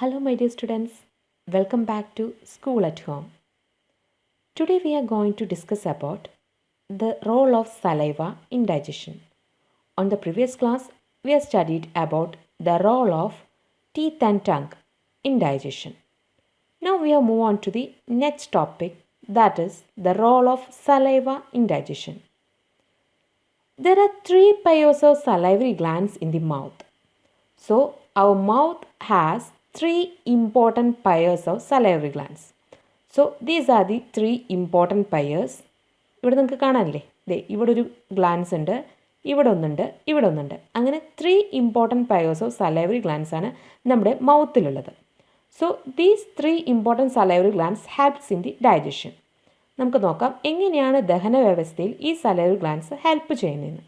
Hello, my dear students. Welcome back to School at Home. Today we are going to discuss about the role of saliva in digestion. On the previous class, we have studied about the role of teeth and tongue in digestion. Now we will move on to the next topic, that is the role of saliva in digestion. There are 3 pairs of salivary glands in the mouth. So our mouth has 3 important pairs of salivary glands. So these are the 3 important pairs. ഇവിടെ നിങ്ങൾക്ക് കാണാനില്ലേ ഇവിടെ ഒരു glance ഉണ്ട്, ഇവിടെ ഒന്നുണ്ട്. അങ്ങനെ 3 important pairs of salivary glands ആണ് നമ്മുടെ മൗത്തിലുള്ളത്. So these 3 important salivary glands helps in the digestion. നമുക്ക് നോക്കാം എങ്ങനെയാണ് ദഹന വ്യവസ്ഥയിൽ ഈ സലൈവറി ഗ്ലാൻസ് ഹെൽപ്പ് ചെയ്യുന്നതെന്ന്.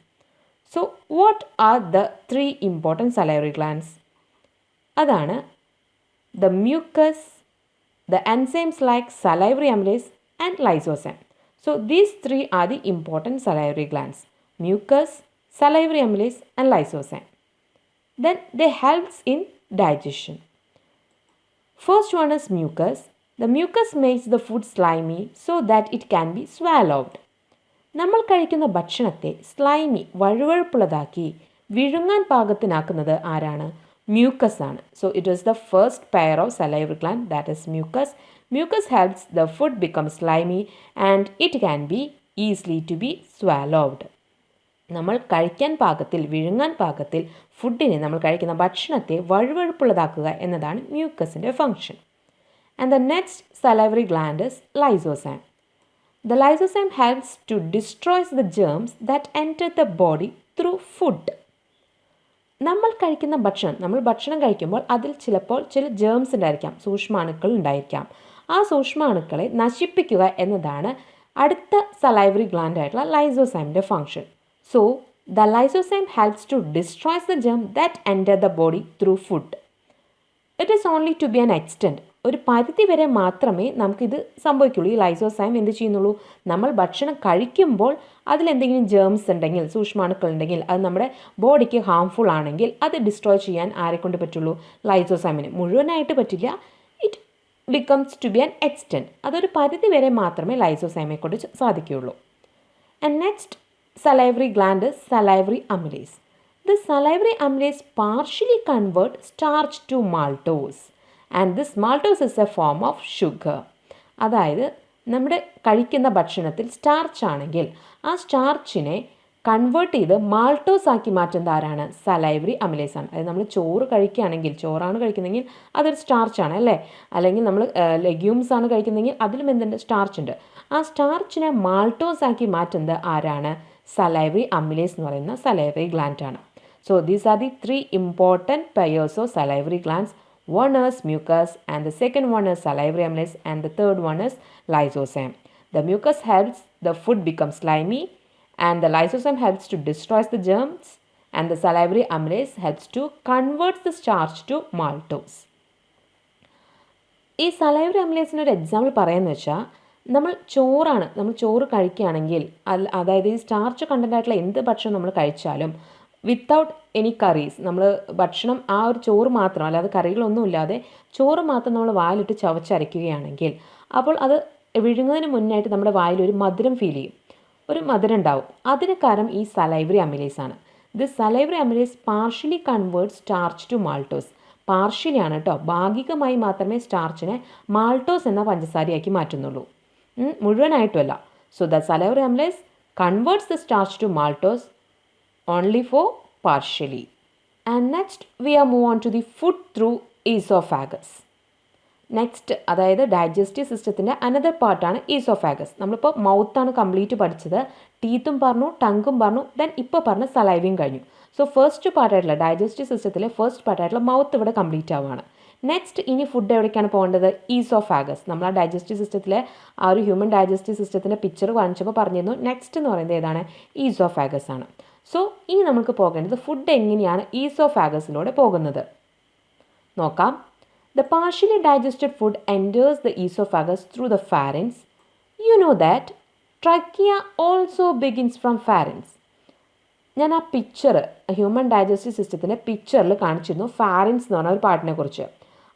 So what are the 3 important salivary glands? അതാണ് the mucus, the enzymes like salivary amylase and lysozyme. So these 3 are the important salivary glands: mucus, salivary amylase and lysozyme. Then they helps in digestion. First one is mucus. The mucus makes the food slimy so that it can be swallowed. നമ്മൾ കഴിക്കുന്ന ഭക്ഷണത്തെ slimy വഴുവഴുപ്പുള്ളതാക്കി വിഴുങ്ങാൻ പാകത്തിനാക്കുന്നത് ആരാണ്? Mucus ആണ്. So it is the first pair of salivary gland, that is mucus. Mucus helps the food become slimy and it can be easily to be swallowed. നമ്മൾ കഴിക്കാൻ പാകത്തിൽ വിഴുങ്ങാൻ പാകത്തിൽ ഫുഡിനെ നമ്മൾ കഴിക്കുന്ന ഭക്ഷണത്തെ വഴുവഴുപ്പുള്ളതാക്കുക എന്നതാണ് മ്യൂക്കസിൻ്റെ function. And the next salivary gland is lysozyme. The lysozyme helps to destroy the germs that enter the body through food. നമ്മൾ കഴിക്കുന്ന ഭക്ഷണം കഴിക്കുമ്പോൾ അതിൽ ചിലപ്പോൾ ചില ജേംസ് ഉണ്ടായിരിക്കാം, സൂക്ഷ്മാണുക്കൾ ഉണ്ടായിരിക്കാം. ആ സൂക്ഷ്മാണുക്കളെ നശിപ്പിക്കുക എന്നതാണ് അടുത്ത സലൈവറി ഗ്ലാൻഡ് ആയിട്ടുള്ള ലൈസോസൈമിൻ്റെ function. So the lysozyme helps to destroys the germ that enter the body through food. It is only to be an extent. ഒരു പരിധി വരെ മാത്രമേ നമുക്കിത് സംഭവിക്കുള്ളൂ. ഈ ലൈസോസൈം എന്ത് ചെയ്യുന്നുള്ളൂ? നമ്മൾ ഭക്ഷണം കഴിക്കുമ്പോൾ അതിലെന്തെങ്കിലും ജേംസ് ഉണ്ടെങ്കിൽ, സൂക്ഷ്മാണുക്കൾ ഉണ്ടെങ്കിൽ, അത് നമ്മുടെ ബോഡിക്ക് ഹാംഫുൾ ആണെങ്കിൽ അത് ഡിസ്ട്രോയ് ചെയ്യാൻ ആരെക്കൊണ്ട് പറ്റുള്ളൂ? ലൈസോസൈമിന്. മുഴുവനായിട്ട് പറ്റില്ല. It becomes to be an extent. അതൊരു പരിധി വരെ മാത്രമേ ലൈസോസൈമെ കൊണ്ട് സാധിക്കുകയുള്ളൂ. And next salivary gland salivary amylase. The salivary amylase partially convert starch to maltose and this maltose is a form of sugar. അതായത് നമ്മുടെ കഴിക്കുന്ന ഭക്ഷണത്തിൽ സ്റ്റാർച്ച് ആണെങ്കിൽ ആ സ്റ്റാർച്ചിനെ കൺവേർട്ട് ചെയ്ത് മാൾട്ടോസ് ആക്കി മാറ്റുന്നത് ആരാണ്? സലൈവറി അമിലേസ് ആണ്. അതായത് നമ്മൾ ചോറ് കഴിക്കുകയാണെങ്കിൽ, ചോറാണ് കഴിക്കുന്നതെങ്കിൽ അതൊരു സ്റ്റാർച്ചാണ് അല്ലേ? അല്ലെങ്കിൽ നമ്മൾ ലെഗ്യൂംസ് ആണ് കഴിക്കുന്നതെങ്കിൽ അതിലും എന്തുണ്ട്? സ്റ്റാർച്ച് ഉണ്ട്. ആ സ്റ്റാർച്ചിനെ മാൾട്ടോസ് ആക്കി മാറ്റുന്നത് ആരാണ്? സലൈവറി അമിലേസ് എന്ന് പറയുന്ന സലൈവറി ഗ്ലാൻഡ് ആണ്. So these are the 3 important pairs of salivary glands. One is mucus and the second one is salivary amylase and the third one is lysozyme. The mucus helps the food become slimy and the lysozyme helps to destroy the germs and the salivary amylase helps to convert the starch to maltose. ഈ salivary അമിലേസിന് ഒരു example പറയാമെന്ന് വെച്ചാൽ, നമ്മൾ ചോറ് കഴിക്കുകയാണെങ്കിൽ അതായത് ഈ starch content ആയിട്ടുള്ള എന്ത് ഭക്ഷണം നമ്മൾ കഴിച്ചാലും വിത്തൗട്ട് എനി കറീസ്, നമ്മൾ ഭക്ഷണം ആ ഒരു ചോറ് മാത്രം, അല്ലാതെ കറികളൊന്നുമില്ലാതെ ചോറ് മാത്രം നമ്മൾ വായിലിട്ട് ചവച്ചരയ്ക്കുകയാണെങ്കിൽ അപ്പോൾ അത് വിഴുങ്ങുന്നതിന് മുന്നായിട്ട് നമ്മുടെ വായിൽ ഒരു മധുരം ഫീൽ ചെയ്യും, ഒരു മധുരം ഉണ്ടാവും. അതിന് കാരണം ഈ സലൈവറി അമിലേസ് ആണ്. This salivary amylase partially convert starch to maltose. Partially ആണ് കേട്ടോ, ഭാഗികമായി മാത്രമേ സ്റ്റാർച്ചിനെ മാൾട്ടോസ് എന്ന പഞ്ചസാരയാക്കി മാറ്റുന്നുള്ളൂ, മുഴുവനായിട്ടുമല്ല. So the salivary amylase converts the starch to maltose only for partially. And next we are move on to the food through esophagus. Next അതായത് ഡൈജസ്റ്റീവ് സിസ്റ്റത്തിൻ്റെ അനദർ പാർട്ടാണ് ഈസോഫാഗസ്. നമ്മളിപ്പോൾ മൗത്താണ് കംപ്ലീറ്റ് പഠിച്ചത്, ടീത്തും പറഞ്ഞു, ടങ്കും പറഞ്ഞു, ദെൻ ഇപ്പോൾ പറഞ്ഞ സലൈവയും കഴിഞ്ഞു. സോ ഫസ്റ്റ് പാർട്ടായിട്ടുള്ള ഡൈജസ്റ്റീവ് സിസ്റ്റത്തിലെ ഫസ്റ്റ് പാർട്ടായിട്ടുള്ള മൗത്ത് ഇവിടെ കംപ്ലീറ്റ് ആവുകയാണ്. നെക്സ്റ്റ് ഇനി ഫുഡ് എവിടേക്കാണ് പോകേണ്ടത്? ഈസോഫാഗസ്. നമ്മൾ ആ ഡൈജസ്റ്റീവ് സിസ്റ്റത്തിലെ ആ ഒരു ഹ്യൂമൻ ഡൈജസ്റ്റീവ് സിസ്റ്റത്തിൻ്റെ പിക്ചർ കാണിച്ചപ്പോൾ പറഞ്ഞിരുന്നു നെക്സ്റ്റ് എന്ന് പറയുന്നത് ഏതാണ്? ഈസോഫാഗസ് ആണ്. സോ ഇനി നമുക്ക് പോകേണ്ടത് ഫുഡ് എങ്ങനെയാണ് ഈസോഫാഗസിലൂടെ പോകുന്നത് നോക്കാം. The partially digested food enters the esophagus through the pharynx. You know that trachea also begins from pharynx. ഞാൻ ആ പിക്ചർ ഹ്യൂമൻ ഡൈജസ്റ്റീവ് സിസ്റ്റത്തിൻ്റെ പിക്ചറിൽ കാണിച്ചിരുന്നു ഫാരിൻസ് എന്ന് പറഞ്ഞ ഒരു പാർട്ടിനെ കുറിച്ച്.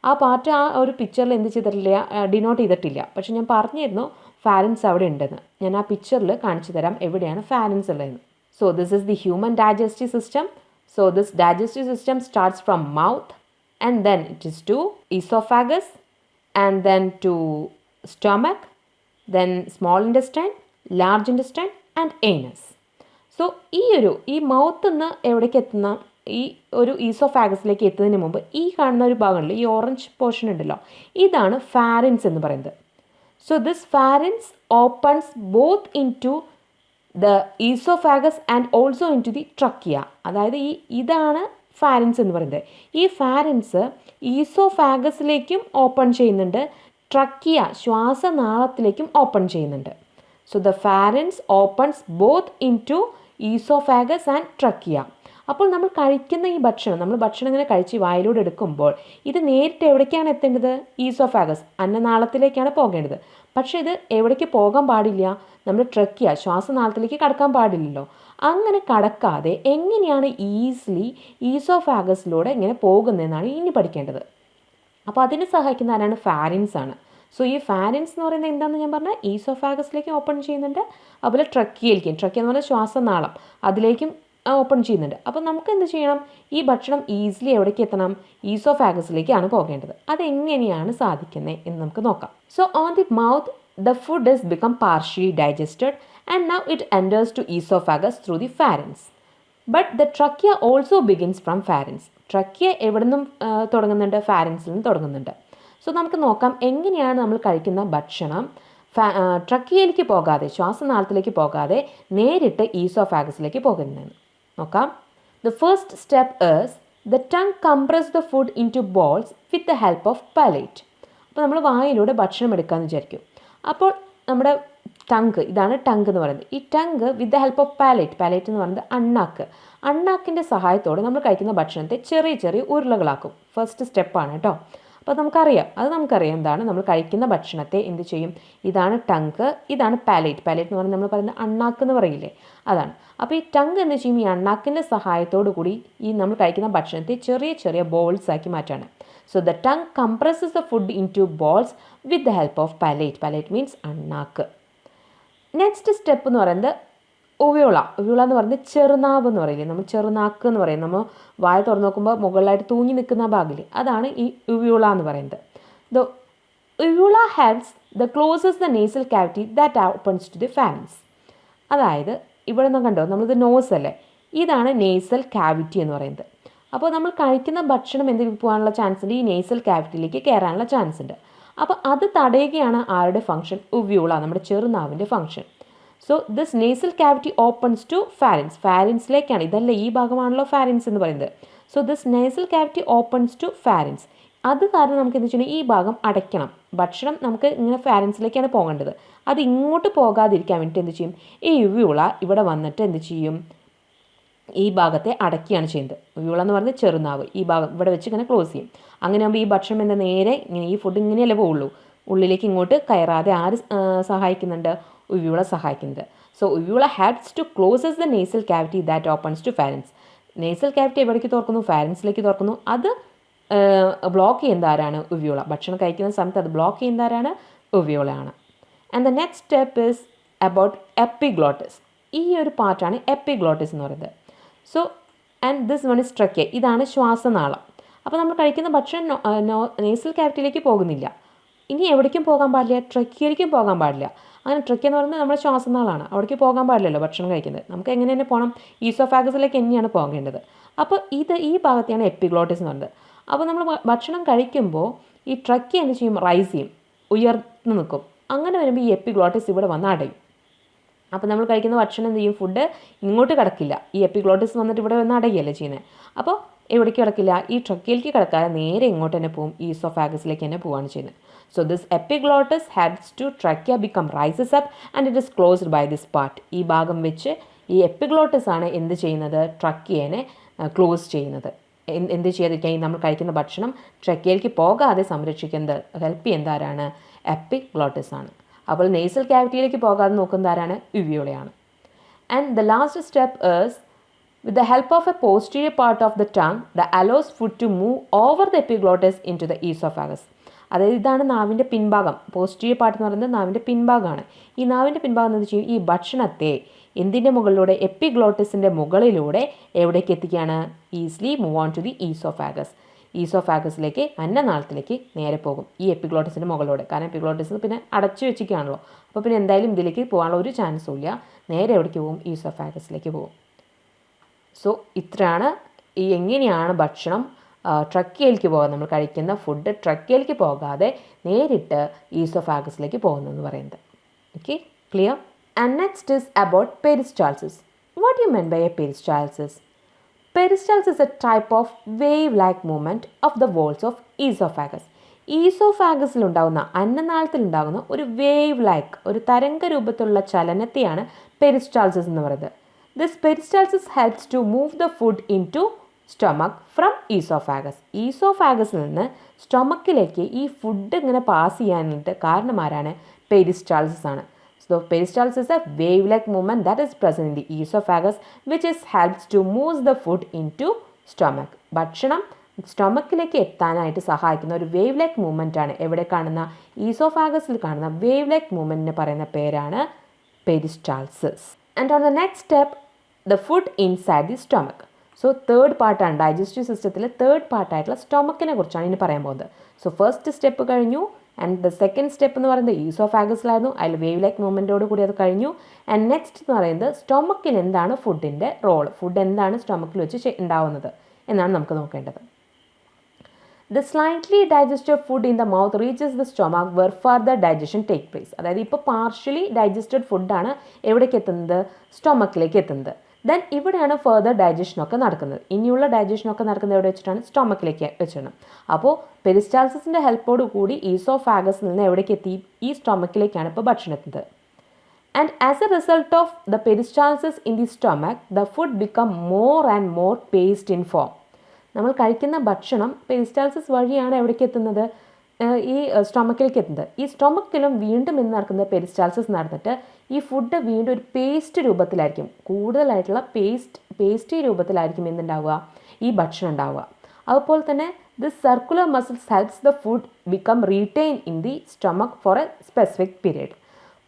ആ പാർട്ട് ആ ഒരു പിക്ചറിൽ എന്ത് ചെയ്തിട്ടില്ല, ഡിനോട്ട് ചെയ്തിട്ടില്ല. പക്ഷെ ഞാൻ പറഞ്ഞിരുന്നു ഫാരൻസ് അവിടെ ഉണ്ടെന്ന്. ഞാൻ ആ പിക്ചറിൽ കാണിച്ചു തരാം എവിടെയാണ് ഫാരൻസ് ഉള്ളതെന്ന്. So this is the human digestive system. So this digestive system starts from mouth and then it is to oesophagus and then to stomach, then small intestine, large intestine and anus. So ഈ mouth നിന്ന് എവിടേക്ക് എത്തുന്ന ഈ ഒരു ഈസോഫാഗസിലേക്ക് എത്തുന്നതിന് മുമ്പ് ഈ കാണുന്ന ഒരു ഭാഗമുണ്ട്, ഈ ഓറഞ്ച് പോർഷൻ ഉണ്ടല്ലോ, ഇതാണ് ഫാരിൻസ് എന്ന് പറയുന്നത്. So this pharynx opens both into the oesophagus and also into the trachea. അതായത് ഇതാണ് ഫാരിൻസ് എന്ന് പറയുന്നത്. ഈ ഫാരിൻസ് ഈസോഫാഗസിലേക്കും ഓപ്പൺ ചെയ്യുന്നുണ്ട്, ട്രക്കിയ ശ്വാസനാളത്തിലേക്കും ഓപ്പൺ ചെയ്യുന്നുണ്ട്. So the pharynx opens both into oesophagus and trachea. അപ്പോൾ നമ്മൾ കഴിക്കുന്ന ഈ ഭക്ഷണം, നമ്മൾ ഭക്ഷണം ഇങ്ങനെ കഴിച്ച് വായിലൂടെ എടുക്കുമ്പോൾ ഇത് നേരിട്ട് എവിടേക്കാണ് എത്തേണ്ടത്? ഈസോഫാഗസ്, അന്നനാളത്തിലേക്കാണ് പോകേണ്ടത്. പക്ഷേ ഇത് എവിടേക്ക് പോകാൻ പാടില്ല? നമ്മൾ ട്രക്കിയ ശ്വാസനാളത്തിലേക്ക് കടക്കാൻ പാടില്ലല്ലോ. അങ്ങനെ കടക്കാതെ എങ്ങനെയാണ് ഈസിലി ഈസോഫാഗസിലൂടെ ഇങ്ങനെ പോകുന്നതെന്നാണ് ഇനി പഠിക്കേണ്ടത്. അപ്പോൾ അതിന് സഹായിക്കുന്ന ആരാണ്? ഫാരിൻസ് ആണ്. സോ ഈ ഫാരിൻസ് എന്ന് പറയുന്നത് എന്താണെന്ന് ഞാൻ പറഞ്ഞാൽ ഈസോഫാഗസിലേക്ക് ഓപ്പൺ ചെയ്യുന്നുണ്ട്, അതുപോലെ ട്രക്കിയയിലേക്കും, ട്രക്കിയ എന്ന് പറഞ്ഞാൽ ശ്വാസനാളം, അതിലേക്കും ഓപ്പൺ ചെയ്യുന്നുണ്ട്. അപ്പോൾ നമുക്ക് എന്ത് ചെയ്യണം? ഈ ഭക്ഷണം ഈസിലി എവിടേക്ക് എത്തണം? ഈസോഫാഗസിലേക്കാണ് പോകേണ്ടത്. അതെങ്ങനെയാണ് സാധിക്കുന്നത് എന്ന് നമുക്ക് നോക്കാം. So on the mouth the food is become partially digested and now it enters to oesophagus through the pharynx. But the trachea also begins from pharynx. Trachea എവിടെ നിന്നും തുടങ്ങുന്നുണ്ട്? ഫാരിൻസിൽ നിന്ന് തുടങ്ങുന്നുണ്ട്. സോ നമുക്ക് നോക്കാം എങ്ങനെയാണ് നമ്മൾ കഴിക്കുന്ന ഭക്ഷണം ട്രക്കിയയിലേക്ക് പോകാതെ, ശ്വാസനാളത്തിലേക്ക് പോകാതെ നേരിട്ട് ഈസോഫാഗസിലേക്ക് പോകുന്നതെന്ന് നോക്കാം. The first step is the tongue compress the food into bolus with the help of palate. അപ്പോൾ നമ്മൾ വായിലൂടെ ഭക്ഷണം എടുക്കാമെന്ന് വിചാരിക്കും. അപ്പോൾ നമ്മുടെ ടങ്ക്, ഇതാണ് ടങ്ക് എന്ന് പറയുന്നത്. ഈ tongue with the help of palate, palate എന്ന് പറയുന്നത് അണ്ണാക്ക്, അണ്ണാക്കിൻ്റെ സഹായത്തോടെ നമ്മൾ കഴിക്കുന്ന ഭക്ഷണത്തെ ചെറിയ ചെറിയ ഉരുളകളാക്കും. ഫസ്റ്റ് സ്റ്റെപ്പാണ് കേട്ടോ. അപ്പോൾ നമുക്കറിയാം എന്താണ് നമ്മൾ കഴിക്കുന്ന ഭക്ഷണത്തെ എന്ത് ചെയ്യും? ഇതാണ് ടങ്ക്, ഇതാണ് പാലേറ്റ്. പാലേറ്റ് എന്ന് പറഞ്ഞാൽ നമ്മൾ പറയുന്നത് അണ്ണാക്ക് എന്ന് പറയില്ലേ, അതാണ്. അപ്പോൾ ഈ ടങ്ക് എന്ത് ചെയ്യും? ഈ അണ്ണാക്കിൻ്റെ സഹായത്തോടു കൂടി ഈ നമ്മൾ കഴിക്കുന്ന ഭക്ഷണത്തെ ചെറിയ ചെറിയ ബോൾസ് ആക്കി മാറ്റാണ്. So the tongue compresses the food into bolus with the help of palate. Palate means അണ്ണാക്ക്. നെക്സ്റ്റ് സ്റ്റെപ്പ് എന്ന് പറയുന്നത് ഉവ്യൂള. ഉവ്യൂള എന്ന് പറയുന്നത് ചെറുനാവ് എന്ന് പറയില്ലേ, നമ്മൾ ചെറുനാക്ക് എന്ന് പറയും. നമ്മൾ വായ തുറന്ന് നോക്കുമ്പോൾ മുകളിലായിട്ട് തൂങ്ങി നിൽക്കുന്ന ഭാഗമില്ലേ, അതാണ് ഈ ഉവ്യൂള എന്ന് പറയുന്നത്. The uvula helps the closes the nasal cavity that opens to the pharynx. അതായത് ഇവിടെ നിന്ന് കണ്ടോ, നമ്മളിത് നോസ് അല്ലേ, ഇതാണ് നേസൽ കാവിറ്റി എന്ന് പറയുന്നത്. അപ്പോൾ നമ്മൾ കഴിക്കുന്ന ഭക്ഷണം എന്തെങ്കിലും പോകാനുള്ള ചാൻസ് ഉണ്ട്, ഈ നേസൽ കാവിറ്റിയിലേക്ക് കയറാനുള്ള ചാൻസ് ഉണ്ട്. അപ്പോൾ അത് തടയുകയാണ് ആരുടെ ഫംഗ്ഷൻ? ഉവ്യൂള, നമ്മുടെ ചെറുനാവിൻ്റെ function. So this nasal cavity opens to pharynx. ഫാരിൻസിലേക്കാണ്, ഇതല്ല ഈ ഭാഗമാണല്ലോ ഫാരിൻസ് എന്ന് പറയുന്നത്. So this nasal cavity opens to pharynx. അത് കാരണം നമുക്ക് എന്ത് ചെയ്യണം? ഈ ഭാഗം അടയ്ക്കണം. ഭക്ഷണം നമുക്ക് ഇങ്ങനെ ഫാരിൻസിലേക്കാണ് പോകേണ്ടത്, അത് ഇങ്ങോട്ട് പോകാതിരിക്കാൻ വേണ്ടിയിട്ട് എന്ത് ചെയ്യും? ഈ ഉവ്യൂള ഇവിടെ വന്നിട്ട് എന്ത് ചെയ്യും? ഈ ഭാഗത്തെ അടയ്ക്കുകയാണ് ചെയ്യുന്നത്. ഉവ്യൂള എന്ന് പറയുന്നത് ചെറുനാവ്, ഈ ഭാഗം ഇവിടെ വെച്ച് ഇങ്ങനെ ക്ലോസ് ചെയ്യും. അങ്ങനെ ആകുമ്പോൾ ഈ ഭക്ഷണം എന്താ നേരെ ഇങ്ങനെ, ഈ ഫുഡ് ഇങ്ങനെയല്ലേ പോവുള്ളൂ, ഉള്ളിലേക്ക് ഇങ്ങോട്ട് കയറാതെ ആര് സഹായിക്കുന്നുണ്ട്? ഉവ്യൂള സഹായിക്കുന്നുണ്ട്. So uvula helps to closes the nasal cavity that opens to pharynx. Nasal cavity എവിടേക്ക് തുറക്കുന്നു? ഫാരിൻസിലേക്ക് തുറക്കുന്നു. അത് ബ്ലോക്ക് ചെയ്യുന്ന ആരാണ്? ഉവ്യൂള. ഭക്ഷണം കഴിക്കുന്ന സമയത്ത് അത് ബ്ലോക്ക് ചെയ്യുന്ന ആരാണ്? ഉവ്യൂളയാണ്. And the next step is about epiglottis. ഈ ഒരു പാർട്ടാണ് എപ്പിഗ്ലോട്ടിസ് എന്ന് പറയുന്നത്. So and this one is trachea, ഇതാണ് ശ്വാസനാളം. അപ്പോൾ നമ്മൾ കഴിക്കുന്ന ഭക്ഷണം നേസൽ കാവിറ്റിയിലേക്ക് പോകുന്നില്ല. ഇനി എവിടേക്കും പോകാൻ പാടില്ല? ട്രക്കിയയിലേക്കും പോകാൻ പാടില്ല. അങ്ങനെ ട്രക്കിയ എന്ന് പറയുന്നത് നമ്മുടെ ശ്വാസനാളാണ്, അവിടേക്ക് പോകാൻ പാടില്ലല്ലോ ഭക്ഷണം കഴിക്കുന്നത്. നമുക്ക് എങ്ങനെ തന്നെ പോകണം? ഈസോഫാഗസിലേക്ക് തന്നെയാണ് പോകേണ്ടത്. അപ്പോൾ ഈ ഭാഗത്തെയാണ് എപ്പിഗ്ലോട്ടിസ് എന്ന് പറയുന്നത്. അപ്പോൾ നമ്മൾ ഭക്ഷണം കഴിക്കുമ്പോൾ ഈ ട്രക്കിയ എന്ത് ചെയ്യും? റൈസ് ചെയ്യും, ഉയർന്നു നിൽക്കും. അങ്ങനെ വരുമ്പോൾ ഈ എപ്പിഗ്ലോട്ടിസ് ഇവിടെ വന്ന് അടയും. അപ്പോൾ നമ്മൾ കഴിക്കുന്ന ഭക്ഷണം എന്ത് ചെയ്യും? ഫുഡ് ഇങ്ങോട്ട് കിടക്കില്ല, ഈ എപ്പിഗ്ലോട്ടിസ് വന്നിട്ട് ഇവിടെ വന്ന് അടയുകയല്ലേ ചെയ്യുന്നത്. അപ്പോൾ എവിടേക്ക് കിടക്കില്ല? ഈ ട്രക്കിയയിലേക്ക് കിടക്കാതെ നേരെ ഇങ്ങോട്ട് തന്നെ പോകും, ഈസോഫാഗസിലേക്ക് തന്നെ പോവുകയാണ് ചെയ്യുന്നത്. So this epiglottis helps to trachea become rises up and it is closed by this part. ഈ ഭാഗം വെച്ച് ഈ എപ്പിഗ്ലോട്ടിസ് ആണ് എന്ത് ചെയ്യുന്നത്? ട്രക്കിയനെ ക്ലോസ് ചെയ്യുന്നത്. എന്ത് ചെയ്യാതിരിക്കാൻ നമ്മൾ കഴിക്കുന്ന ഭക്ഷണം ട്രക്കിയയിലേക്ക് പോകാതെ സംരക്ഷിക്കുന്നത്, ഹെൽപ്പ് ചെയ്യുന്നത് ആരാണ്? എപ്പിഗ്ലോട്ടിസ് ആണ്. അപ്പോൾ നേസൽ കാവിറ്റിയിലേക്ക് പോകാതെ നോക്കുന്നത് ആരാണ്? ഉവ്യൂളയാണ്. And the last step is With the help of a posterior part of the tongue that allows food to move over the epiglottis into the esophagus. അതായത് ഇതാണ് നാവിൻ്റെ പിൻഭാഗം. പോസ്റ്റീരിയർ പാർട്ട് എന്ന് പറയുന്നത് നാവിൻ്റെ പിൻഭാഗമാണ്. ഈ നാവിൻ്റെ പിൻഭാഗം എന്ന് വെച്ചാൽ ഈ ഭക്ഷണത്തെ എന്തിൻ്റെ മുകളിലൂടെ, എപ്പിഗ്ലോട്ടിസിൻ്റെ മുകളിലൂടെ എവിടേക്ക് എത്തിക്കുകയാണ്? Easily move on to the oesophagus. ഈസോഫാഗസിലേക്ക്, അന്നനാളത്തിലേക്ക് നേരെ പോകും ഈ എപ്പിഗ്ലോട്ടിസിൻ്റെ മുകളിലൂടെ. കാരണം എപ്പിഗ്ലോട്ടിസ് പിന്നെ അടച്ചു വെച്ചിരിക്കുകയാണല്ലോ. അപ്പോൾ പിന്നെ എന്തായാലും ഇതിലേക്ക് പോകാനുള്ള ഒരു ചാൻസും ഇല്ല. നേരെ എവിടേക്ക് പോകും? ഈസോഫാഗസിലേക്ക് പോകും. സോ ഇത്രയാണ് ഈ എങ്ങനെയാണ് ഭക്ഷണം ട്രക്കിയയിലേക്ക് പോകുക, നമ്മൾ കഴിക്കുന്ന ഫുഡ് ട്രക്കിയയിലേക്ക് പോകാതെ നേരിട്ട് ഈസോഫാഗസിലേക്ക് പോകുന്നതെന്ന് പറയുന്നത്. Okay, clear? And next is about peristalsis. What you mean by a peristalsis? Peristalsis is a type of wave-like movement of the walls of esophagus. ഈസോഫാഗസിലുണ്ടാകുന്ന, അന്നനാളത്തിലുണ്ടാകുന്ന ഒരു വേവ് ലൈക്ക്, ഒരു തരംഗ രൂപത്തിലുള്ള ചലനത്തെയാണ് പെരിസ്റ്റാൾസിസ് എന്ന് പറയുന്നത്. This peristalsis helps to move the food into stomach from oesophagus. ഈസോഫാഗസിൽ നിന്ന് സ്റ്റൊമക്കിലേക്ക് ഈ ഫുഡ് ഇങ്ങനെ പാസ് ചെയ്യാനായിട്ട് കാരണമാരാണ്? പെരിസ്റ്റാൾസിസ് ആണ്. So peristalsis is a wave-like movement that is present in the esophagus which helps to move the food into stomach. ഭക്ഷണം സ്റ്റൊമക്കിലേക്ക് എത്താനായിട്ട് സഹായിക്കുന്ന ഒരു വേവ് ലൈക്ക് മൂവ്മെൻ്റ് ആണ് എവിടെ കാണുന്ന? ഈസോഫാഗസിൽ കാണുന്ന വേവ് ലൈക്ക് മൂവ്മെൻറ്റിന് പറയുന്ന പേരാണ് peristalsis. And on the next step, the food inside the stomach. So third പാർട്ടാണ്, ഡൈജസ്റ്റീവ് സിസ്റ്റത്തിൽ തേർഡ് പാർട്ടായിട്ടുള്ള സ്റ്റൊമക്കിനെ കുറിച്ചാണ് ഇനി പറയാൻ പോകുന്നത്. സോ ഫസ്റ്റ് സ്റ്റെപ്പ് കഴിഞ്ഞു. ആൻഡ് ദ സെക്കൻഡ് സ്റ്റെപ്പ് എന്ന് പറയുന്നത് ഈസോഫാഗസിലായിരുന്നു, അതിൽ വേവ് ലൈക്ക് മൂവ്മെൻറ്റോട് കൂടി അത് കഴിഞ്ഞു. ആൻഡ് നെക്സ്റ്റ് എന്ന് പറയുന്നത് സ്റ്റൊമക്കിൽ എന്താണ് ഫുഡിൻ്റെ റോൾ, ഫുഡ് എന്താണ് സ്റ്റൊമക്കിൽ വെച്ച് ഉണ്ടാവുന്നത് എന്നാണ് നമുക്ക് നോക്കേണ്ടത്. The slightly digested food in the mouth reaches the stomach where further digestion take place. അതായത് ഇപ്പോൾ പാർഷ്യലി ഡൈജസ്റ്റഡ് ഫുഡാണ് എവിടേക്ക് എത്തുന്നത്? സ്റ്റൊമക്കിലേക്ക് എത്തുന്നത്. ദെൻ ഇവിടെയാണ് ഫർദർ ഡൈജഷനൊക്കെ നടക്കുന്നത്. ഇനിയുള്ള ഡൈജഷനൊക്കെ നടക്കുന്നത് എവിടെ വെച്ചിട്ടാണ്? സ്റ്റൊമക്കിലേക്ക് വെച്ചിടണം. അപ്പോൾ പെരിസ്റ്റാൾസിസിൻ്റെ ഹെൽപ്പോട് കൂടി ഈസോഫാഗസിൽ നിന്ന് എവിടേക്ക് എത്തി? ഈ സ്റ്റൊമക്കിലേക്കാണ് ഇപ്പോൾ ഭക്ഷണം എത്തുന്നത്. And as A result of the peristalsis in the stomach the food become more and more paste in form. നമ്മൾ കഴിക്കുന്ന ഭക്ഷണം പെരിസ്റ്റാൾസിസ് വഴിയാണ് എവിടേക്ക് എത്തുന്നത്? ഈ സ്റ്റൊമക്കിലേക്ക് എത്തുന്നത്. ഈ സ്റ്റൊമക്കിലും വീണ്ടും എന്ന് നടക്കുന്നത് പെരിസ്റ്റാൾസിസ് നടന്നിട്ട് ഈ ഫുഡ് വീണ്ടും ഒരു പേസ്റ്റ് രൂപത്തിലായിരിക്കും, കൂടുതലായിട്ടുള്ള പേസ്റ്റി രൂപത്തിലായിരിക്കും എന്തുണ്ടാവുക? ഈ ഭക്ഷണം ഉണ്ടാവുക. അതുപോലെ തന്നെ this circular muscles helps the food become retain in the stomach for a specific period.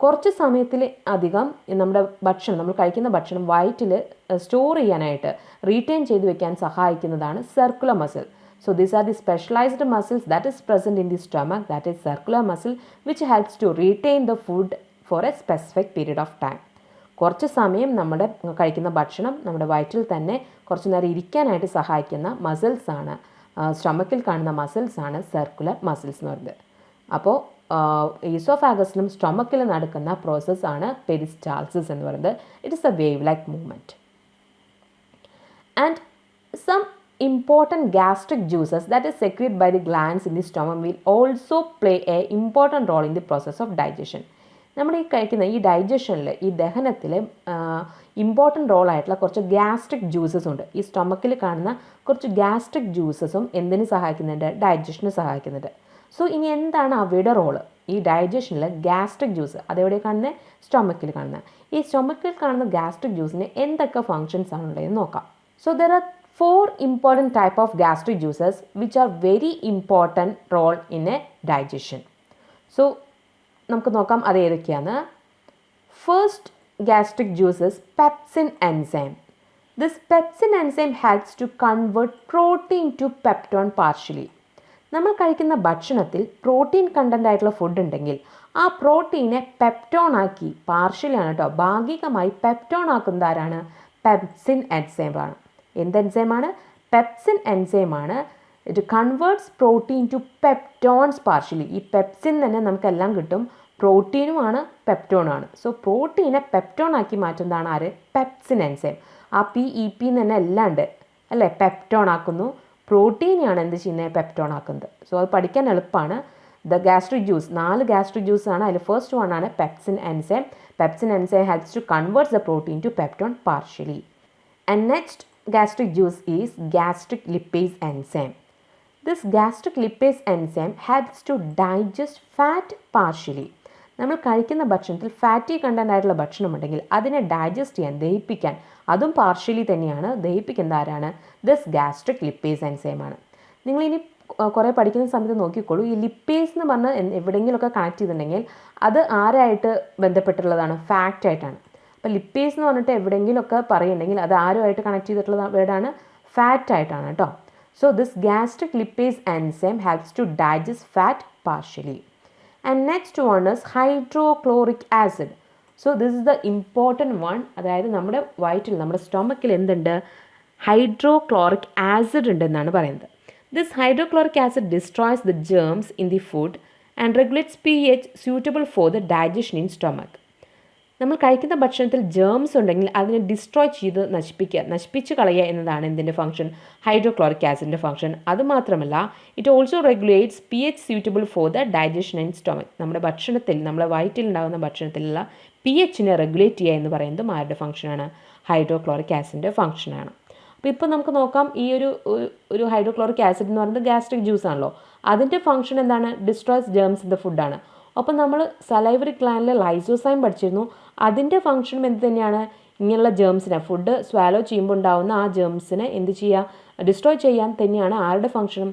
കുറച്ച് സമയത്തിൽ അധികം നമ്മുടെ ഭക്ഷണം, നമ്മൾ കഴിക്കുന്ന ഭക്ഷണം വയറ്റിൽ സ്റ്റോർ ചെയ്യാനായിട്ട്, റീറ്റെയിൻ ചെയ്ത് വെക്കാൻ സഹായിക്കുന്നതാണ് circular muscle. So these are the specialized muscles that is present in the stomach, that is circular muscle, which helps to retain the food for a specific period of time. കുറച്ച് സമയം നമ്മുടെ കഴിക്കുന്ന ഭക്ഷണം നമ്മുടെ വയറ്റിൽ തന്നെ കുറച്ച് നേരം ഇരിക്കാനായിട്ട് സഹായിക്കുന്ന മസിൽസാണ്, സ്റ്റൊമക്കിൽ കാണുന്ന മസിൽസാണ് സർക്കുലർ മസിൽസ് എന്ന് പറയുന്നത്. അപ്പോൾ ഈസോഫാഗസിലും സ്റ്റൊമക്കിലും നടക്കുന്ന പ്രോസസ്സാണ് പെരിസ്റ്റാൾസിസ് എന്ന് പറയുന്നത്. It is a wave like movement. And some important gastric juices that is secreted by the glands in the stomach will also play a important role in the process of digestion. നമ്മൾ ഈ കഴിക്കുന്ന ഈ ഡൈജഷനിൽ, ഈ ദഹനത്തിൽ important റോളായിട്ടുള്ള കുറച്ച് gastric juices ഉണ്ട്. ഈ സ്റ്റൊമക്കിൽ കാണുന്ന കുറച്ച് ഗ്യാസ്ട്രിക് ജ്യൂസസും എന്തിനു സഹായിക്കുന്നുണ്ട്? ഡൈജഷന് സഹായിക്കുന്നുണ്ട്. സോ ഇനി എന്താണ് അവയുടെ റോള്? ഈ ഡൈജഷനിൽ ഗ്യാസ്ട്രിക് ജ്യൂസ് അതെവിടെ കാണുന്നത്? സ്റ്റൊമക്കിൽ കാണുന്നത്. ഈ സ്റ്റൊമക്കിൽ കാണുന്ന ഗ്യാസ്ട്രിക് ജ്യൂസിന് എന്തൊക്കെ ഫങ്ഷൻസ് ആണുള്ളതെന്ന് നോക്കാം. So there are 4 important type of gastric juices which are very important role in a digestion. So നമുക്ക് നോക്കാം അത് ഏതൊക്കെയാണ്. First gastric juice is pepsin enzyme. This pepsin enzyme helps to convert protein to peptone partially. നമ്മൾ കഴിക്കുന്ന ഭക്ഷണത്തിൽ protein content ആയിട്ടുള്ള food ഉണ്ടെങ്കിൽ ആ പ്രോട്ടീനെ പെപ്റ്റോൺ ആക്കി, പാർഷ്യലി ആണ് കേട്ടോ, ഭാഗികമായി പെപ്റ്റോൺ ആക്കുന്നത് ആരാണ്? പെപ്സിൻ എൻസൈം ആണ്. എന്ത് എൻസൈമാണ്? പെപ്സിൻ എൻസൈമാണ്. It converts protein to peptones partially. ഈ പെപ്സിൻ തന്നെ നമുക്കെല്ലാം കിട്ടും, പ്രോട്ടീനുമാണ് പെപ്റ്റോണാണ്. സോ പ്രോട്ടീനെ പെപ്റ്റോൺ ആക്കി മാറ്റുന്നതാണ് ആര്? Pepsin enzyme. ആ PEP തന്നെ എല്ലാം ഉണ്ട് അല്ലേ? പെപ്റ്റോൺ ആക്കുന്നു. പ്രോട്ടീനെയാണ് എന്ത് ചെയ്യുന്നത്? പെപ്റ്റോൺ ആക്കുന്നത്. സോ അത് പഠിക്കാൻ എളുപ്പമാണ്. The gastric juice, 4 gastric juice ആണ്. അതിൽ ഫസ്റ്റ് വൺ ആണ് pepsin enzyme. Pepsin enzyme helps to converts the protein to peptone partially. And next gastric juice is gastric lipase enzyme. This gastric lipase enzyme helps to digest fat partially. നമ്മൾ കഴിക്കുന്ന ഭക്ഷണത്തിൽ fatty content ആയിട്ടുള്ള ഭക്ഷണമുണ്ടെങ്കിൽ അതിനെ digest ചെയ്യാൻ, ദഹിപ്പിക്കാൻ, അതും partially തന്നെയാണ് ദഹിപ്പിക്കുന്നത് ആരാണ്? ദിസ് ഗാസ്ട്രിക് ലിപ്പേസ് എൻസൈമാണ്. നിങ്ങളിനി കുറേ പഠിക്കുന്ന സമയത്ത് നോക്കിക്കോളൂ, ഈ ലിപ്പേസ് എന്ന് പറഞ്ഞാൽ എവിടെയെങ്കിലുമൊക്കെ കണക്ട് ചെയ്തിട്ടുണ്ടെങ്കിൽ അത് ആരായിട്ട് ബന്ധപ്പെട്ടുള്ളതാണ്? ഫാറ്റായിട്ടാണ്. അപ്പോൾ ലിപ്പേസ് എന്ന് പറഞ്ഞിട്ട് എവിടെയെങ്കിലുമൊക്കെ പറയുന്നുണ്ടെങ്കിൽ അത് ആരുമായിട്ട് കണക്ട് ചെയ്തിട്ടുള്ള വേർഡാണ്? ഫാറ്റായിട്ടാണ് കേട്ടോ. So this gastric lipase enzyme helps to digest fat partially. And next one is hydrochloric acid. So this is the important one. അതായത് നമ്മുടെ വയറ്റിൽ, നമ്മുടെ സ്റ്റൊമക്കിൽ എന്തുണ്ട്? ഹൈഡ്രോക്ലോറിക് ആസിഡ് ഉണ്ടെന്നാണ് പറയുന്നത്. This hydrochloric acid destroys the germs in the food and regulates pH suitable for the digestion in stomach. നമ്മൾ കഴിക്കുന്ന ഭക്ഷണത്തിൽ ജേംസ് ഉണ്ടെങ്കിൽ അതിനെ ഡിസ്ട്രോയ് ചെയ്ത് നശിപ്പിച്ച് കളയുക എന്നതാണ് എന്തിൻ്റെ ഫംഗ്ഷൻ? ഹൈഡ്രോക്ലോറിക് ആസിഡിൻ്റെ ഫംഗ്ഷൻ. അതുമാത്രമല്ല, it also regulates pH suitable for the digestion in stomach. നമ്മുടെ ഭക്ഷണത്തിൽ, നമ്മുടെ വയറ്റിൽ ഉണ്ടാകുന്ന ഭക്ഷണത്തിലുള്ള pHനെ റെഗുലേറ്റ് ചെയ്യുക എന്ന് പറയുന്നത് ആരുടെ ഫംഗ്ഷനാണ്? ഹൈഡ്രോക്ലോറിക് ആസിഡിൻ്റെ ഫംഗ്ഷനാണ്. അപ്പോൾ ഇപ്പോൾ നമുക്ക് നോക്കാം, ഈ ഒരു ഹൈഡ്രോക്ലോറിക് ആസിഡ് എന്ന് പറയുന്നത് ഗാസ്ട്രിക് ജ്യൂസ് ആണല്ലോ. അതിൻ്റെ ഫംഗ്ഷൻ എന്താണ്? ഡിസ്ട്രോയ്സ് ജേംസ് ഇൻ ദ ഫുഡാണ്. അപ്പം നമ്മൾ സലൈവറി ഗ്ലാൻഡിലെ ലൈസോസൈം പഠിച്ചിരുന്നു. അതിൻ്റെ ഫംഗ്ഷനും എന്ത് തന്നെയാണ്? ഇങ്ങനെയുള്ള ജേംസിനെ, ഫുഡ് സ്വാലോ ചെയ്യുമ്പോൾ ഉണ്ടാകുന്ന ആ ജേംസിനെ എന്ത് ചെയ്യുക? ഡിസ്ട്രോയ് ചെയ്യാൻ തന്നെയാണ് ആരുടെ ഫംഗ്ഷനും?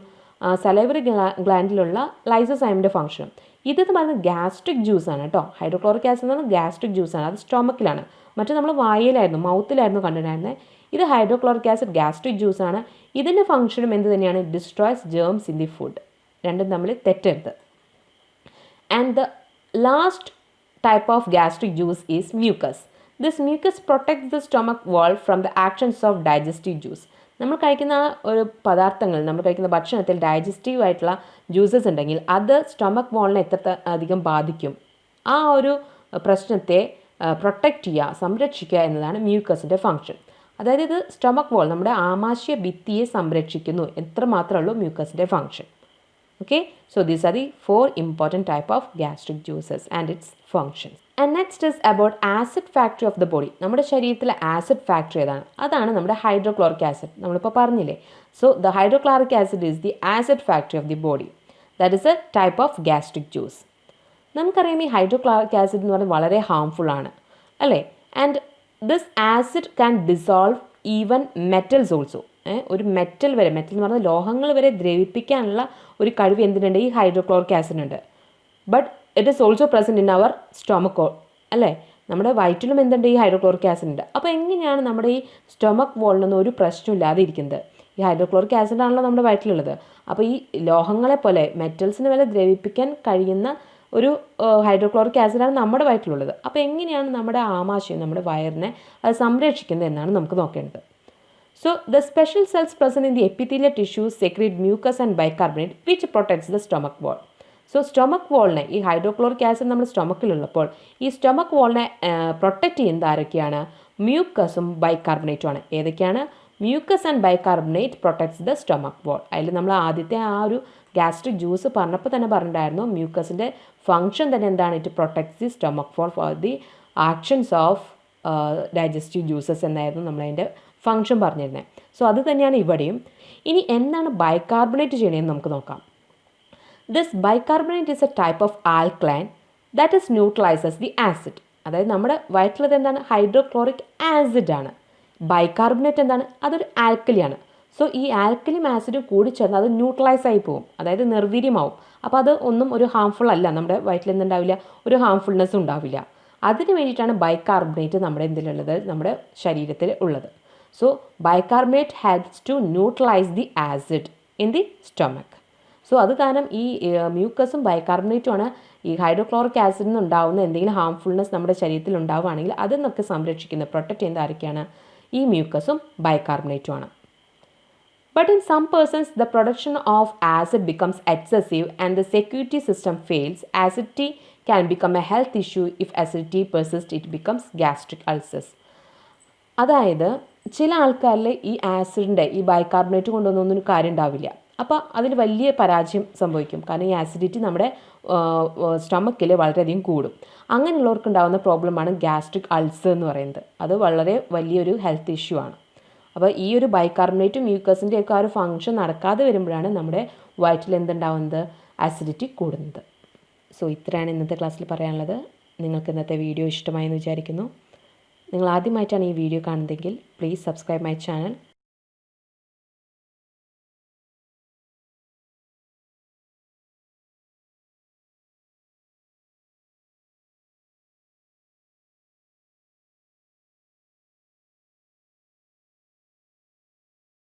സലൈവറി ഗ്ലാൻഡിലുള്ള ലൈസോസൈമിൻ്റെ ഫംഗ്ഷനും. ഇതെന്ന് പറയുന്നത് ഗാസ്ട്രിക് ജ്യൂസാണ് കേട്ടോ. ഹൈഡ്രോക്ലോറിക് ആസിഡ് എന്ന് പറഞ്ഞാൽ ഗാസ്ട്രിക് ജ്യൂസാണ്. അത് സ്റ്റൊമക്കിലാണ്. മറ്റേ നമ്മൾ വായിലായിരുന്നു, മൗത്തിലായിരുന്നു കണ്ടിട്ടുണ്ടായിരുന്നത്. ഇത് ഹൈഡ്രോക്ലോറിക് ആസിഡ് ഗാസ്ട്രിക് ജ്യൂസാണ്. ഇതിൻ്റെ ഫംഗ്ഷനും എന്ത് തന്നെയാണ്? Destroys germs in the food. രണ്ടും തമ്മിൽ തെറ്റരുത്. And the last type of gastric juice is mucus. This mucus protects the stomach wall from the actions of digestive juice. നമ്മൾ കഴിക്കുന്ന ഒരു പദാർത്ഥങ്ങൾ, നമ്മൾ കഴിക്കുന്ന ഭക്ഷണത്തിൽ ഡൈജസ്റ്റീവ് ആയിട്ടുള്ള ജ്യൂസസ് ഉണ്ടെങ്കിൽ അത് സ്റ്റൊമക്ക് വാളിനെ എത്ര അധികം ബാധിക്കും? ആ ഒരു പ്രശ്നത്തെ പ്രൊട്ടക്റ്റ് ചെയ്യുക, സംരക്ഷിക്കുക എന്നതാണ് മ്യൂക്കസിൻ്റെ ഫംഗ്ഷൻ. അതായത് ഇത് സ്റ്റൊമക്ക് വാൾ, നമ്മുടെ ആമാശയ ഭിത്തിയെ സംരക്ഷിക്കുന്നു. എത്ര മാത്രമേ ഉള്ളൂ മ്യൂക്കസിൻ്റെ function. Okay, so these are the 4 important type of gastric juices and its functions. And next is about acid factory of the body. നമ്മുടെ ശരീരത്തിലെ ആസിഡ് ഫാക്ടറി ഏതാണ്? അതാണ് നമ്മുടെ ഹൈഡ്രോക്ലോറിക് ആസിഡ്. നമ്മളിപ്പോൾ പറഞ്ഞില്ലേ. So the hydrochloric acid is the acid factory of the body. That is A type of gastric juice. നമുക്കറിയാം ഈ hydrochloric acid എന്ന് പറഞ്ഞാൽ വളരെ ഹാംഫുൾ ആണ് അല്ലേ? And this acid can dissolve even metals also. ഒരു മെറ്റൽ എന്ന് പറഞ്ഞാൽ ലോഹങ്ങൾ വരെ ദ്രവിപ്പിക്കാനുള്ള ഒരു കഴിവ് എന്തിനുണ്ട്? ഈ ഹൈഡ്രോക്ലോറിക് ആസിഡിനുണ്ട്. But it is also present in our stomach അല്ലേ? നമ്മുടെ വയറ്റിലും എന്തുണ്ട്? ഈ ഹൈഡ്രോക്ലോറിക് ആസിഡ് ഉണ്ട്. അപ്പോൾ എങ്ങനെയാണ് നമ്മുടെ ഈ സ്റ്റൊമക്ക് വാളിനൊന്നും ഒരു പ്രശ്നമില്ലാതെ ഇരിക്കുന്നത്? ഈ ഹൈഡ്രോക്ലോറിക് ആസിഡ് ആണല്ലോ നമ്മുടെ വയറ്റിലുള്ളത്. അപ്പോൾ ഈ ലോഹങ്ങളെ പോലെ മെറ്റൽസിന് വരെ ദ്രവിപ്പിക്കാൻ കഴിയുന്ന ഒരു ഹൈഡ്രോക്ലോറിക് ആസിഡാണ് നമ്മുടെ വയറ്റിലുള്ളത്. അപ്പോൾ എങ്ങനെയാണ് നമ്മുടെ ആമാശയം, നമ്മുടെ വയറിനെ അത് സംരക്ഷിക്കുന്നത് എന്നാണ് നമുക്ക് നോക്കേണ്ടത്. So, the special cells present in the epithelial tissues secrete mucus and bicarbonate which protects the stomach wall. So, stomach wallനെ, ഈ ഹൈഡ്രോക്ലോറിക് ആസിഡ് നമ്മുടെ സ്റ്റൊമക്കിലുള്ളപ്പോൾ ഈ സ്റ്റൊമക്ക് വാളിനെ പ്രൊട്ടക്റ്റ് ചെയ്യുന്നത് ആരൊക്കെയാണ്? മ്യൂക്കസും ബൈകാർബണേറ്റും ആണ്. ഏതൊക്കെയാണ്? Mucus and bicarbonate protects the stomach wall. അതിൽ നമ്മൾ ആദ്യത്തെ ആ ഒരു ഗാസ്ട്രിക് ജ്യൂസ് പറഞ്ഞപ്പോൾ തന്നെ പറഞ്ഞിട്ടുണ്ടായിരുന്നു, മ്യൂക്കസിൻ്റെ ഫംഗ്ഷൻ തന്നെ എന്താണ്? It protects the stomach wall for the actions of digestive juices എന്നായിരുന്നു നമ്മളതിൻ്റെ ഫംഗ്ഷൻ പറഞ്ഞിരുന്നത്. സോ അത് തന്നെയാണ് ഇവിടെയും. ഇനി എന്താണ് ബൈകാർബണേറ്റ് ചെയ്യണമെന്ന് നമുക്ക് നോക്കാം. This bicarbonate is a type of alkaline that is neutralises the acid. അതായത് നമ്മുടെ വയറ്റിലുള്ളത് എന്താണ്? ഹൈഡ്രോക്ലോറിക് ആസിഡ് ആണ്. ബൈകാർബണേറ്റ് എന്താണ്? അതൊരു ആൽക്കലിയാണ്. സോ ഈ ആൽക്കലിയും ആസിഡും കൂടി ചേർന്ന് അത് ന്യൂട്രലൈസ് ആയി പോകും, അതായത് നിർവീര്യമാവും. അപ്പോൾ അത് ഒന്നും ഒരു ഹാംഫുൾ അല്ല, നമ്മുടെ വയറ്റിൽ എന്തുണ്ടാവില്ല? ഒരു ഹാംഫുൾനെസ് ഉണ്ടാവില്ല. അതിന് വേണ്ടിയിട്ടാണ് ബൈകാർബണേറ്റ് നമ്മുടെ എന്തിലുള്ളത്? നമ്മുടെ ശരീരത്തിൽ ഉള്ളത്. So, bicarbonate helps to neutralize the acid in the stomach. So അത് കാരണം ഈ മ്യൂക്കസും ബൈകാർബണേറ്റും ആണ് ഈ ഹൈഡ്രോക്ലോറിക് ആസിഡിൽ നിന്ന് ഉണ്ടാകുന്ന എന്തെങ്കിലും ഹാംഫുൾനെസ് നമ്മുടെ ശരീരത്തിൽ ഉണ്ടാവുകയാണെങ്കിൽ അതിൽ നിന്നൊക്കെ സംരക്ഷിക്കുന്നത്, പ്രൊട്ടക്റ്റ് ചെയ്യുന്നത് ആരൊക്കെയാണ്? ഈ മ്യൂക്കസും ബൈകാർബണേറ്റും ആണ്. But in some persons, the production of acid becomes excessive and the security system fails. Acidity can become a health issue. If acidity persists, it becomes gastric ulcers. അതായത് ചില ആൾക്കാരിൽ ഈ ആസിഡിൻ്റെ, ഈ ബൈകാർബണേറ്റ് കൊണ്ടുവന്നൊന്നും കാര്യം ഉണ്ടാവില്ല. അപ്പോൾ അതിൽ വലിയ പരാജയം സംഭവിക്കും. കാരണം ഈ ആസിഡിറ്റി നമ്മുടെ സ്റ്റൊമക്കിൽ വളരെയധികം കൂടും. അങ്ങനെയുള്ളവർക്ക് ഉണ്ടാകുന്ന പ്രോബ്ലമാണ് ഗ്യാസ്ട്രിക് അൾസർ എന്ന് പറയുന്നത്. അത് വളരെ വലിയൊരു ഹെൽത്ത് ഇഷ്യൂ ആണ്. അപ്പോൾ ഈ ഒരു ബൈകാർബണേറ്റും മ്യൂക്കസിൻ്റെ ഒക്കെ ആ ഒരു ഫംഗ്ഷൻ നടക്കാതെ വരുമ്പോഴാണ് നമ്മുടെ വയറ്റിൽ എന്തുണ്ടാവുന്നത്? ആസിഡിറ്റി കൂടുന്നത്. സോ ഇത്രയാണ് ഇന്നത്തെ ക്ലാസ്സിൽ പറയാനുള്ളത്. നിങ്ങൾക്ക് ഇന്നത്തെ വീഡിയോ ഇഷ്ടമായെന്ന് വിചാരിക്കുന്നു. നിങ്ങൾ ആദ്യമായിട്ടാണ് ഈ വീഡിയോ കാണുന്നതെങ്കിൽ പ്ലീസ് സബ്സ്ക്രൈബ് മൈ ചാനൽ